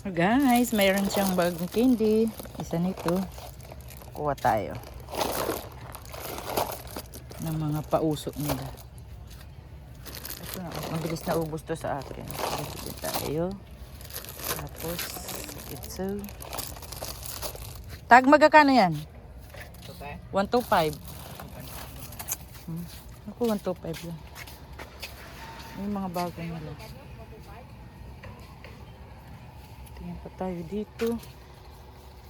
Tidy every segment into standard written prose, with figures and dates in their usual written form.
Guys, mayroon siyang bagong candy. Isa nito. Kuha tayo ng mga pausok nila. Ito na, mabilis na ubos to sa akin. Dito tayo. Tapos, ito. Tag, magkakano yan? 125. Ako, 125 lang. Yung mga bago nila. Tingnan pa tayo dito.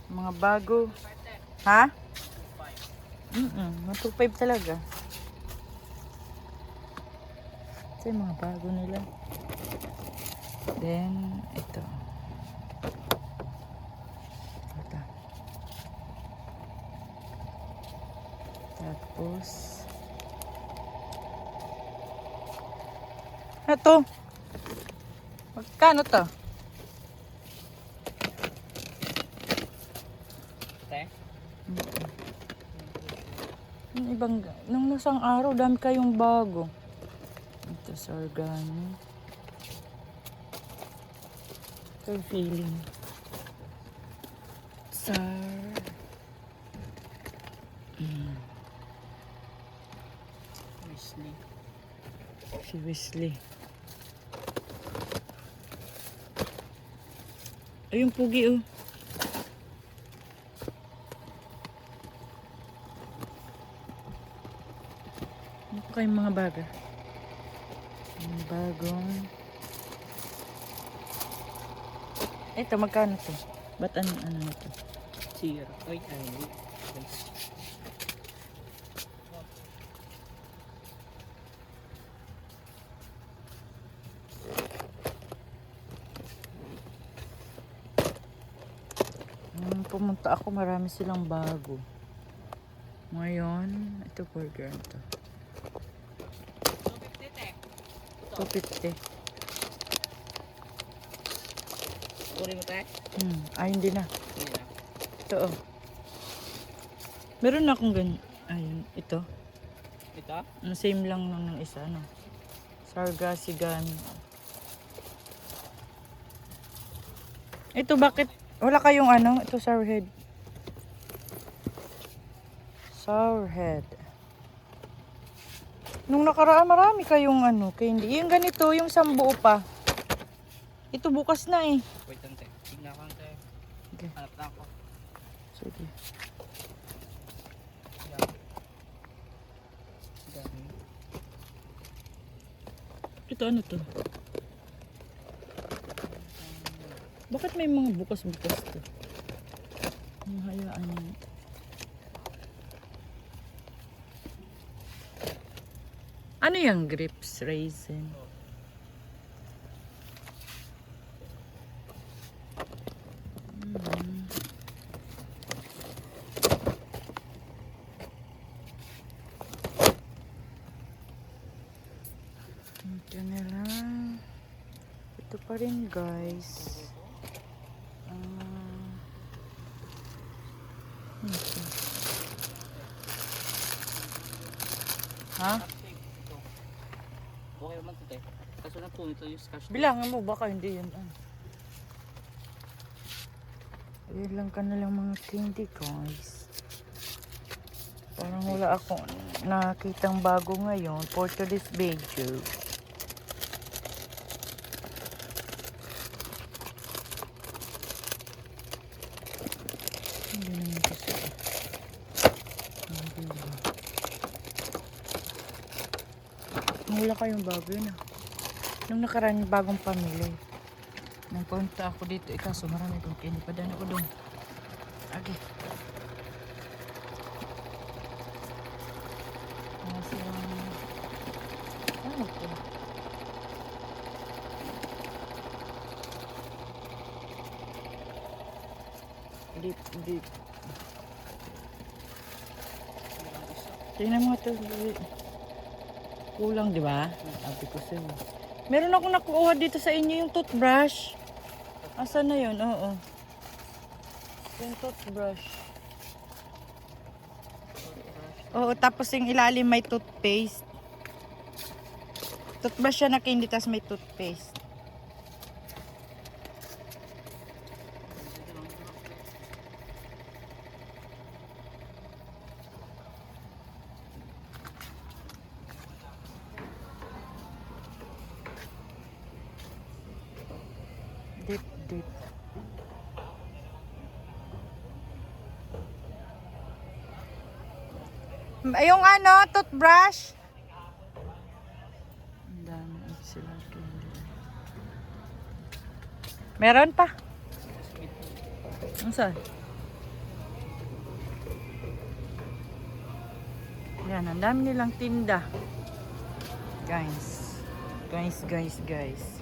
Mga bago. Ha? 125 talaga. Ito yung mga bago nila. Then, ito. Ito. Tapos, ito. Magkano to? Yung ibang, nung nasang araw, dami kayong bago. Ito sa organic. Ito feeling. Wesley. Si Wesley. Ayun, pugi oh. Ano pa kayong mga bago? Yung bagong. Ito, magkano to? Ba't ano ito? Zero. Ay, Pumunta ako, marami silang bago. Ngayon, ito burger to. 250. Kuri mo tayo? Ayun din na. Ito oh. Meron na akong ganyan. Ayun, ito. Ito? Same lang ng isa, no? Sargasigan. Ito, bakit? Wala kayong ano? Ito, sourhead. Sourhead. Nung nakaraan, marami kayong ano, candy. Yung ganito, yung sambuo pa. Ito, bukas na eh. Wait lang tayo. Tignan ko lang tayo. Okay. Hanap na ako. Sige. Ito, ano to? Bakit may mga bukas-bukas to? Hayaan niyo. Ano yung grapes raisin? Ito na lang. Ito pa rin guys. Ha? Okay naman ito tayo. Kaso na po ito yung scotch. Bilangan mo, baka hindi yun. Ayun lang ka na lang mga candy guys. Parang wala akong nakitang bago ngayon for today's video. Hindi naman kasi. Wala kayong bago yun ah. Nung nakaraan yung bagong pamilya. Nung punta ako dito, ikaso marami kong candy. Padaan ako doon. Okay. Ano ito? Deep. Tingnan mo ito. Kulang, di ba? Sabi ko sa'yo. Meron akong nakuha dito sa inyo yung toothbrush. Asan na yun? Oo. Yung toothbrush. Oo, tapos yung ilalim may toothpaste. Toothbrush siya na candy, tapos may toothpaste. Update. Yung ano, toothbrush. Ang dami sila. Meron pa. Ang saan? Yan, ang dami nilang tinda. Guys. Guys.